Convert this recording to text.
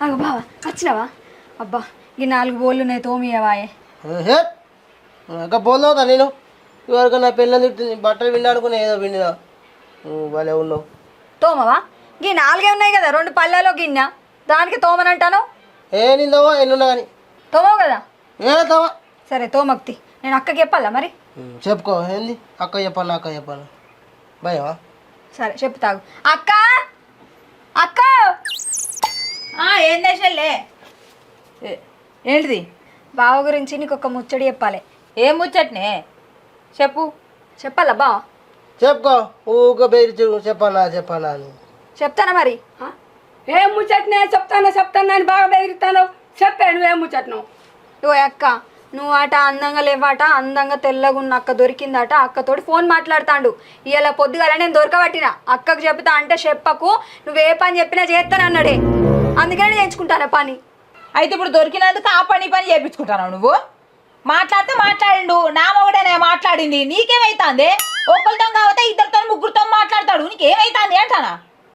అగో బావా వచ్చినావా? అబ్బా ఈ 4 బోళ్ళు ఉన్నాయి తోమియవాయే. ఇంకా పోలేదా నేను ఇవరకు నా పిల్లలు బట్టలు విండాడుకుని ఏదో విండినా భలే ఉన్నావు. తోమవా? ఈ 4 ఉన్నాయి కదా, 2 పళ్ళలో గిన్నె, దానికి తోమనంటాను. ఏ నిందవా ఎన్నున్నా కానీ తోమవు కదా? ఏ తవా. సరే తోమక్తి, నేను అక్కకి చెప్పాలా మరి? చెప్పుకో ఏంది అక్క చెప్పాను అక్క చెప్పాను భయమా? సరే చెప్తాగు. అక్క అక్క ఏం దేశాలే? ఏంటిది? బావ గురించి నీకు ఒక ముచ్చడి చెప్పాలి. ఏం ముచ్చట్నే చెప్పు. చెప్పాలా బావ? చెప్పుకో ఊక బెదిరి చెప్పానా చెప్పానా అని. చెప్తానా మరి? ఏం ముచ్చట్నే చెప్తాను అని బాగా బెదిరిస్తాను. చెప్పే నువ్వేం ముచ్చట్ను? ఓ అక్క, నువ్వు అట అందంగా లేవాట, అందంగా తెల్లగా ఉన్న అక్క దొరికిందట, అక్కతోటి ఫోన్ మాట్లాడుతాండు. ఇలా పొద్దుగాల నేను దొరకబట్టిన అక్కకు చెప్తా అంటే చెప్పకు, నువ్వే పని చెప్పినా చేస్తానన్నాడే, అందుకనే చేయించుకుంటానా పని. అయితే ఇప్పుడు దొరికినందుకు ఆ పని చేయించుకుంటాను. నువ్వు మాట్లాడితే మాట్లాడిండు, నా మొగడనే మాట్లాడింది, నీకేమైతుంది? ఒకరితో కాకపోతే 2 3 ముగ్గురితో మాట్లాడతాడు, నీకేమైతుంది అంటానా?